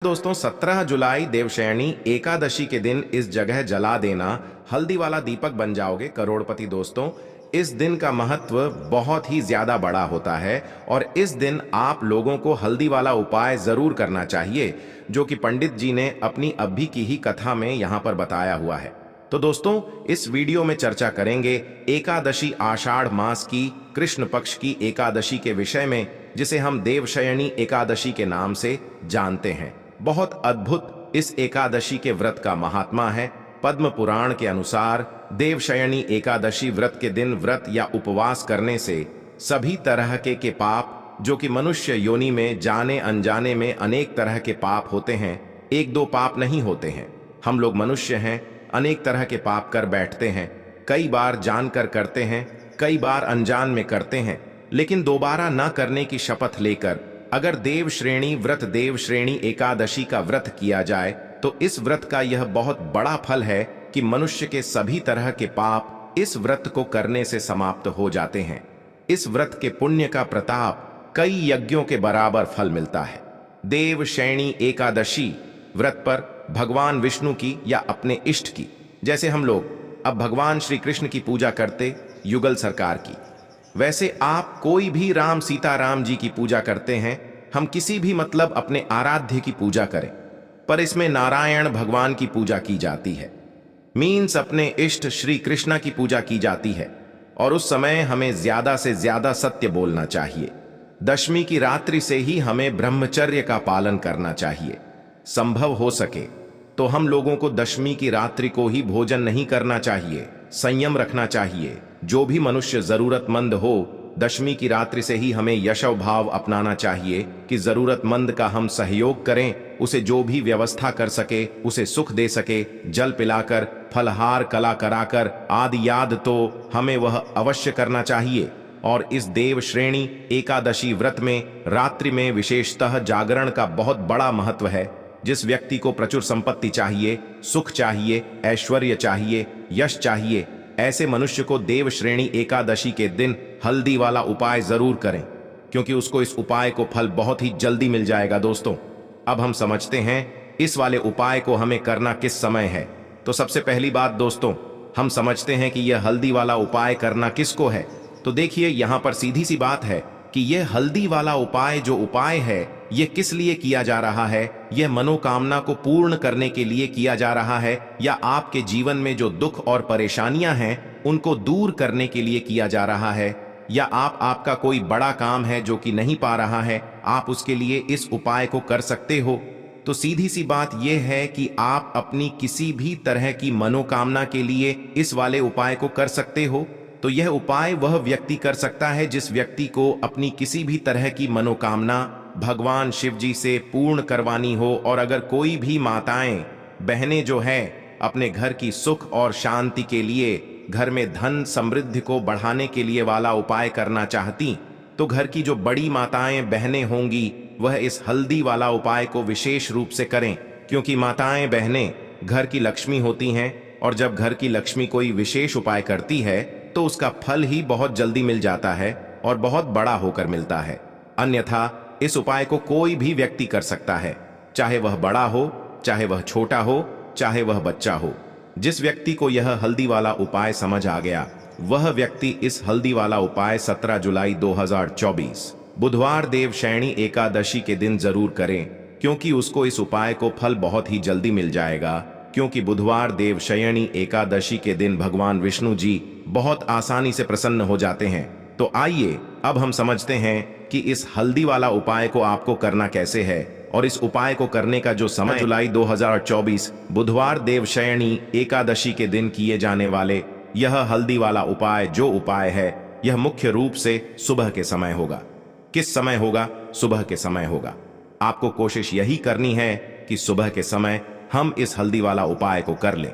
दोस्तों 17 जुलाई देवशयनी एकादशी के दिन इस जगह जला देना, हल्दी वाला दीपक बन जाओगे करोड़पति। दोस्तों इस दिन का महत्व बहुत ही ज्यादा बड़ा होता है और इस दिन आप लोगों को हल्दी वाला उपाय जरूर करना चाहिए, जो कि पंडित जी ने अपनी अभी की ही कथा में यहाँ पर बताया हुआ है। तो दोस्तों इस वीडियो में चर्चा करेंगे एकादशी, आषाढ़ मास की कृष्ण पक्ष की एकादशी के विषय में, जिसे हम देवशयनी एकादशी के नाम से जानते हैं। बहुत अद्भुत इस एकादशी के व्रत का महात्मा है। पद्म पुराण के अनुसार देवशयनी एकादशी व्रत के दिन व्रत या उपवास करने से सभी तरह के पाप, जो कि मनुष्य योनि में जाने अनजाने में अनेक तरह के पाप होते हैं, एक दो पाप नहीं होते हैं। हम लोग मनुष्य हैं, अनेक तरह के पाप कर बैठते हैं। कई बार जानकर करते हैं, कई बार अनजान में करते हैं, लेकिन दोबारा न करने की शपथ लेकर अगर देव श्रेणी एकादशी का व्रत किया जाए तो इस व्रत का यह बहुत बड़ा फल है कि मनुष्य के सभी तरह के पाप इस व्रत को करने से समाप्त हो जाते हैं। इस व्रत के पुण्य का प्रताप कई यज्ञों के बराबर फल मिलता है। देव श्रेणी एकादशी व्रत पर भगवान विष्णु की या अपने इष्ट की, जैसे हम लोग अब भगवान श्री कृष्ण की पूजा करते युगल सरकार की, वैसे आप कोई भी राम सीताराम जी की पूजा करते हैं। हम किसी भी मतलब अपने आराध्य की पूजा करें, पर इसमें नारायण भगवान की पूजा की जाती है, मीन्स अपने इष्ट श्री कृष्णा की पूजा की जाती है। और उस समय हमें ज्यादा से ज्यादा सत्य बोलना चाहिए। दशमी की रात्रि से ही हमें ब्रह्मचर्य का पालन करना चाहिए। संभव हो सके तो हम लोगों को दशमी की रात्रि को ही भोजन नहीं करना चाहिए, संयम रखना चाहिए। जो भी मनुष्य जरूरतमंद हो, दशमी की रात्रि से ही हमें यशव भाव अपनाना चाहिए कि जरूरतमंद का हम सहयोग करें, उसे जो भी व्यवस्था कर सके उसे सुख दे सके, जल पिलाकर, फलहार कला कराकर आदि याद तो हमें वह अवश्य करना चाहिए। और इस देव श्रेणी एकादशी व्रत में रात्रि में विशेषतः जागरण का बहुत बड़ा महत्व है। जिस व्यक्ति को प्रचुर संपत्ति चाहिए, सुख चाहिए, ऐश्वर्य चाहिए, यश चाहिए, ऐसे मनुष्य को देव श्रेणी एकादशी के दिन हल्दी वाला उपाय जरूर करें, क्योंकि उसको इस उपाय को फल बहुत ही जल्दी मिल जाएगा। दोस्तों अब हम समझते हैं इस वाले उपाय को हमें करना किस समय है। तो सबसे पहली बात दोस्तों, हम समझते हैं कि यह हल्दी वाला उपाय करना किसको है। तो देखिए यहाँ पर सीधी सी बात है कि यह हल्दी वाला उपाय जो उपाय है, यह किस लिए किया जा रहा है। यह मनोकामना को पूर्ण करने के लिए किया जा रहा है, या आपके जीवन में जो दुख और परेशानियां हैं उनको दूर करने के लिए किया जा रहा है, या आपका कोई बड़ा काम है जो कि नहीं पा रहा है, आप उसके लिए इस उपाय को कर सकते हो। तो सीधी सी बात यह है कि आप अपनी किसी भी तरह की मनोकामना के लिए इस वाले उपाय को कर सकते हो। तो यह उपाय वह व्यक्ति कर सकता है जिस व्यक्ति को अपनी किसी भी तरह की मनोकामना भगवान शिव जी से पूर्ण करवानी हो। और अगर कोई भी माताएं बहनें जो है अपने घर की सुख और शांति के लिए, घर में धन समृद्धि को बढ़ाने के लिए वाला उपाय करना चाहती, तो घर की जो बड़ी माताएं बहनें होंगी वह इस हल्दी वाला उपाय को विशेष रूप से करें, क्योंकि माताएं बहनें घर की लक्ष्मी होती हैं, और जब घर की लक्ष्मी कोई विशेष उपाय करती है तो उसका फल ही बहुत जल्दी मिल जाता है और बहुत बड़ा होकर मिलता है। अन्यथा इस उपाय को कोई भी व्यक्ति कर सकता है, चाहे वह बड़ा हो, चाहे वह छोटा हो, चाहे वह बच्चा हो। जिस व्यक्ति को यह हल्दी वाला उपाय समझ आ गया, वह व्यक्ति इस हल्दी वाला उपाय 17 जुलाई 2024 बुधवार देवशयनी एकादशी के दिन जरूर करें, क्योंकि उसको इस उपाय को फल बहुत ही जल्दी मिल जाएगा। क्योंकि बुधवार देवशयनी एकादशी के दिन भगवान विष्णु जी बहुत आसानी से प्रसन्न हो जाते हैं। तो आइए अब हम समझते हैं कि इस हल्दी वाला उपाय को आपको करना कैसे है, और इस उपाय को करने का जो समय जुलाई 2024 बुधवार देवशयनी एकादशी के दिन किए जाने वाले यह हल्दी वाला उपाय जो उपाय है, यह मुख्य रूप से सुबह के समय होगा। किस समय होगा? सुबह के समय होगा। आपको कोशिश यही करनी है कि सुबह के समय हम इस हल्दी वाला उपाय को कर लें।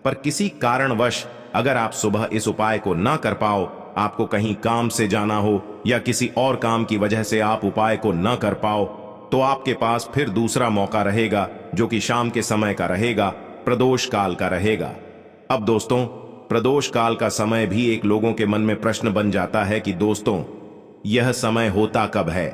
पर किसी कारणवश अगर आप सुबह इस उपाय को ना कर पाओ, आपको कहीं काम से जाना हो या किसी और काम की वजह से आप उपाय को ना कर पाओ, तो आपके पास फिर दूसरा मौका रहेगा, जो कि शाम के समय का रहेगा, प्रदोष काल का रहेगा। अब दोस्तों प्रदोष काल का समय भी एक लोगों के मन में प्रश्न बन जाता है कि दोस्तों यह समय होता कब है,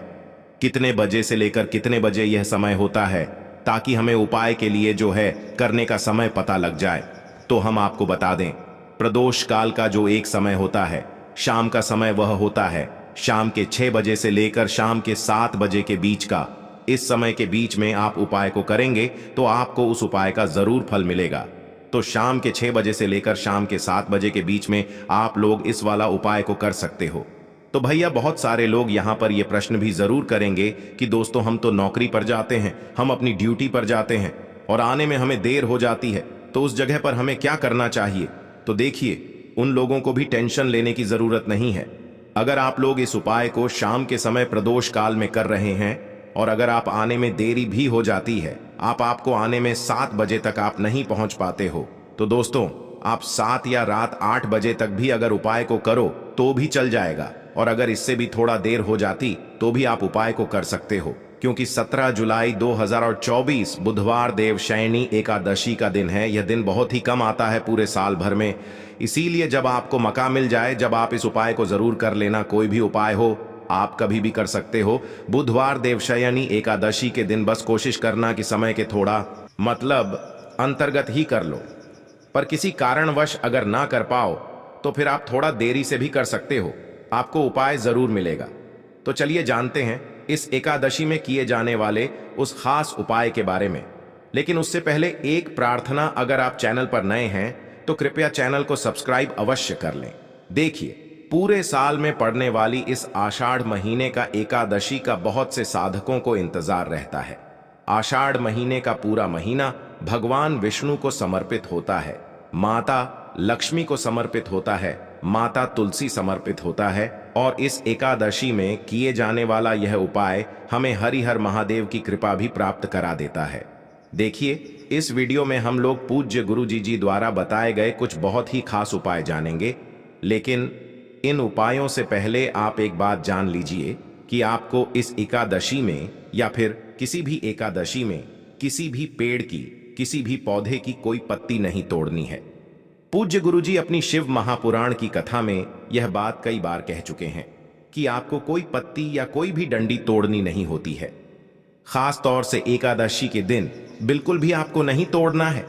कितने बजे से लेकर कितने बजे यह समय होता है। ताकि हमें उपाय के लिए जो है करने का समय पता लग जाए। तो हम आपको बता दें, प्रदोष काल का जो एक समय होता है, शाम का समय, वह होता है शाम के 6 बजे से लेकर शाम के 7 बजे के बीच का। इस समय के बीच में आप उपाय को करेंगे तो आपको उस उपाय का जरूर फल मिलेगा। तो शाम के 6 बजे से लेकर शाम के 7 बजे के बीच में आप लोग इस वाला उपाय को कर सकते हो। तो भैया बहुत सारे लोग यहाँ पर ये प्रश्न भी जरूर करेंगे कि दोस्तों हम तो नौकरी पर जाते हैं, हम अपनी ड्यूटी पर जाते हैं और आने में हमें देर हो जाती है, तो उस जगह पर हमें क्या करना चाहिए? तो देखिए, उन लोगों को भी टेंशन लेने की जरूरत नहीं है। अगर आप लोग इस उपाय को शाम के समय प्रदोष काल में कर रहे हैं और अगर आप आने में देरी भी हो जाती है, आपको आने में 7 बजे तक आप नहीं पहुंच पाते हो, तो दोस्तों आप 7 या रात 8 बजे तक भी अगर उपाय को करो तो भी चल जाएगा। और अगर इससे भी थोड़ा देर हो जाती तो भी आप उपाय को कर सकते हो, क्योंकि 17 जुलाई 2024 बुधवार देवशयनी एकादशी का दिन है। यह दिन बहुत ही कम आता है पूरे साल भर में, इसीलिए जब आपको मौका मिल जाए, जब आप इस उपाय को जरूर कर लेना। कोई भी उपाय हो आप कभी भी कर सकते हो। बुधवार देवशयनी एकादशी के दिन बस कोशिश करना कि समय के थोड़ा मतलब अंतर्गत ही कर लो, पर किसी कारणवश अगर ना कर पाओ तो फिर आप थोड़ा देरी से भी कर सकते हो, आपको उपाय जरूर मिलेगा। तो चलिए जानते हैं इस एकादशी में किए जाने वाले उस खास उपाय के बारे में। लेकिन उससे पहले एक प्रार्थना, अगर आप चैनल पर नए हैं तो कृपया चैनल को सब्सक्राइब अवश्य कर लें। देखिए, पूरे साल में पड़ने वाली इस आषाढ़ महीने का एकादशी का बहुत से साधकों को इंतजार रहता है। आषाढ़ महीने का पूरा महीना भगवान विष्णु को समर्पित होता है, माता लक्ष्मी को समर्पित होता है, माता तुलसी समर्पित होता है। और इस एकादशी में किए जाने वाला यह उपाय हमें हरिहर महादेव की कृपा भी प्राप्त करा देता है। देखिए, इस वीडियो में हम लोग पूज्य गुरु जी द्वारा बताए गए कुछ बहुत ही खास उपाय जानेंगे। लेकिन इन उपायों से पहले आप एक बात जान लीजिए कि आपको इस एकादशी में या फिर किसी भी एकादशी में किसी भी पेड़ की, किसी भी पौधे की कोई पत्ती नहीं तोड़नी है। पूज्य गुरुजी अपनी शिव महापुराण की कथा में यह बात कई बार कह चुके हैं कि आपको कोई पत्ती या कोई भी डंडी तोड़नी नहीं होती है। खास तौर से एकादशी के दिन बिल्कुल भी आपको नहीं तोड़ना है।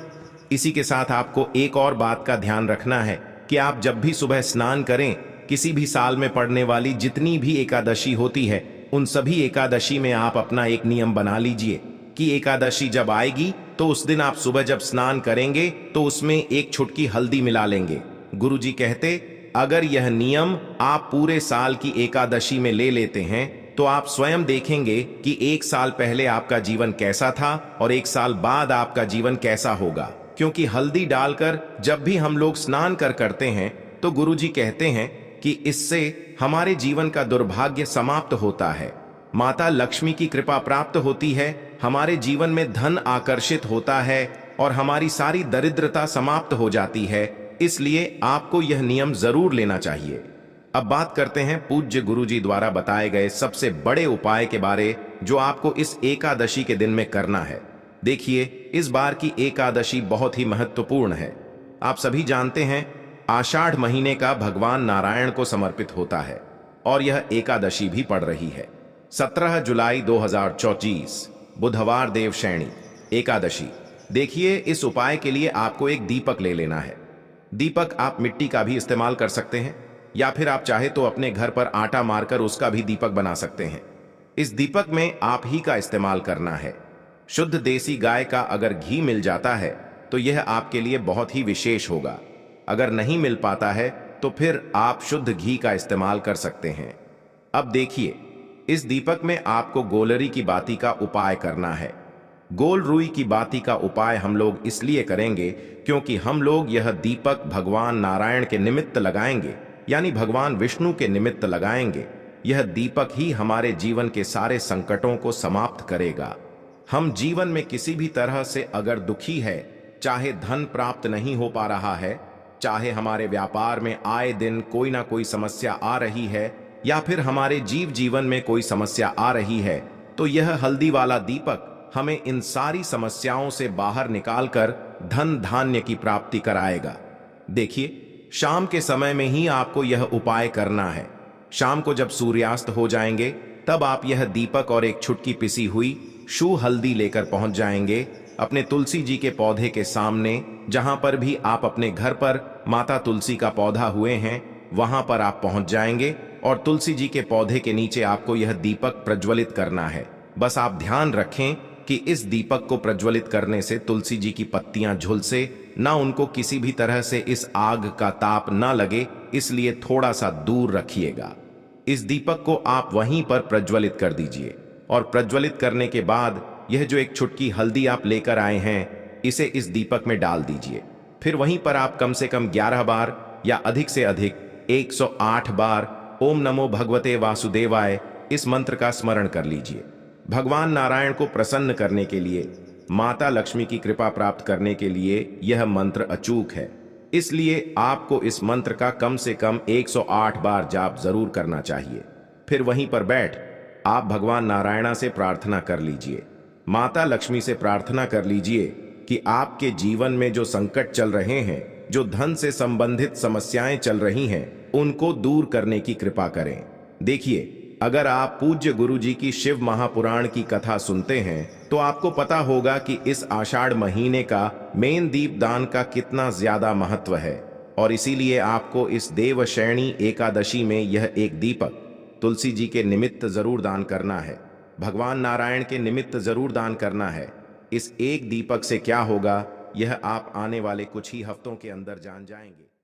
इसी के साथ आपको एक और बात का ध्यान रखना है कि आप जब भी सुबह स्नान करें, किसी भी साल में पड़ने वाली जितनी भी एकादशी होती है, उन सभी एकादशी में आप अपना एक नियम बना लीजिए कि एकादशी जब आएगी तो उस दिन आप सुबह जब स्नान करेंगे तो उसमें एक चुटकी हल्दी मिला लेंगे। गुरुजी कहते, अगर यह नियम आप पूरे साल की एकादशी में ले लेते हैं तो आप स्वयं देखेंगे कि एक साल पहले आपका जीवन कैसा था और एक साल बाद आपका जीवन कैसा होगा। क्योंकि हल्दी डालकर जब भी हम लोग स्नान करते हैं तो गुरुजी कहते हैं कि इससे हमारे जीवन का दुर्भाग्य समाप्त होता है, माता लक्ष्मी की कृपा प्राप्त होती है, हमारे जीवन में धन आकर्षित होता है और हमारी सारी दरिद्रता समाप्त हो जाती है। इसलिए आपको यह नियम जरूर लेना चाहिए। अब बात करते हैं पूज्य गुरुजी द्वारा बताए गए सबसे बड़े उपाय के बारे, जो आपको इस एकादशी के दिन में करना है। देखिए, इस बार की एकादशी बहुत ही महत्वपूर्ण है। आप सभी जानते हैं आषाढ़ महीने का भगवान नारायण को समर्पित होता है और यह एकादशी भी पड़ रही है। 17 जुलाई 2024 बुधवार देवशयनी एकादशी। देखिए, इस उपाय के लिए आपको एक दीपक ले लेना है। दीपक आप मिट्टी का भी इस्तेमाल कर सकते हैं या फिर आप चाहे तो अपने घर पर आटा मारकर उसका भी दीपक बना सकते हैं। इस दीपक में आप ही का इस्तेमाल करना है। शुद्ध देसी गाय का अगर घी मिल जाता है तो यह आपके लिए बहुत ही विशेष होगा। अगर नहीं मिल पाता है तो फिर आप शुद्ध घी का इस्तेमाल कर सकते हैं। अब देखिए, इस दीपक में आपको गोलरी की बाती का उपाय करना है। गोल रुई की बाती का उपाय हम लोग इसलिए करेंगे क्योंकि हम लोग यह दीपक भगवान नारायण के निमित्त लगाएंगे, यानी भगवान विष्णु के निमित्त लगाएंगे। यह दीपक ही हमारे जीवन के सारे संकटों को समाप्त करेगा। हम जीवन में किसी भी तरह से अगर दुखी है, चाहे धन प्राप्त नहीं हो पा रहा है, चाहे हमारे व्यापार में आए दिन कोई ना कोई समस्या आ रही है, या फिर हमारे जीवन में कोई समस्या आ रही है, तो यह हल्दी वाला दीपक हमें इन सारी समस्याओं से बाहर निकालकर धन धान्य की प्राप्ति कराएगा। देखिए, शाम के समय में ही आपको यह उपाय करना है। शाम को जब सूर्यास्त हो जाएंगे तब आप यह दीपक और एक छुटकी पिसी हुई शू हल्दी लेकर पहुंच जाएंगे अपने तुलसी जी के पौधे के सामने। जहां पर भी आप अपने घर पर माता तुलसी का पौधा हुए हैं वहां पर आप पहुंच जाएंगे और तुलसी जी के पौधे के नीचे आपको यह दीपक प्रज्वलित करना है। बस आप ध्यान रखें कि इस दीपक को प्रज्वलित करने से तुलसी जी की पत्तियां झुलसे ना, उनको किसी भी तरह से इस आग का ताप ना लगे, इसलिए थोड़ा सा दूर रखिएगा। इस दीपक को आप वहीं पर प्रज्वलित कर दीजिए और प्रज्वलित करने के बाद यह जो एक छुटकी हल्दी आप लेकर आए हैं इसे इस दीपक में डाल दीजिए। फिर वहीं पर आप कम से कम 11 बार या अधिक से अधिक 108 बार ओम नमो भगवते वासुदेवाय इस मंत्र का स्मरण कर लीजिए। भगवान नारायण को प्रसन्न करने के लिए, माता लक्ष्मी की कृपा प्राप्त करने के लिए यह मंत्र अचूक है, इसलिए आपको इस मंत्र का कम से कम 108 बार जाप जरूर करना चाहिए। फिर वहीं पर बैठ आप भगवान नारायण से प्रार्थना कर लीजिए, माता लक्ष्मी से प्रार्थना कर लीजिए कि आपके जीवन में जो संकट चल रहे हैं, जो धन से संबंधित समस्याएं चल रही हैं, उनको दूर करने की कृपा करें। देखिए, अगर आप पूज्य गुरु जी की शिव महापुराण की कथा सुनते हैं तो आपको पता होगा कि इस आषाढ़ महीने का मेन दीपदान का कितना ज्यादा महत्व है और इसीलिए आपको इस देवशयनी एकादशी में यह एक दीपक तुलसी जी के निमित्त जरूर दान करना है, भगवान नारायण के निमित्त जरूर दान करना है। इस एक दीपक से क्या होगा यह आप आने वाले कुछ ही हफ्तों के अंदर जान जाएंगे।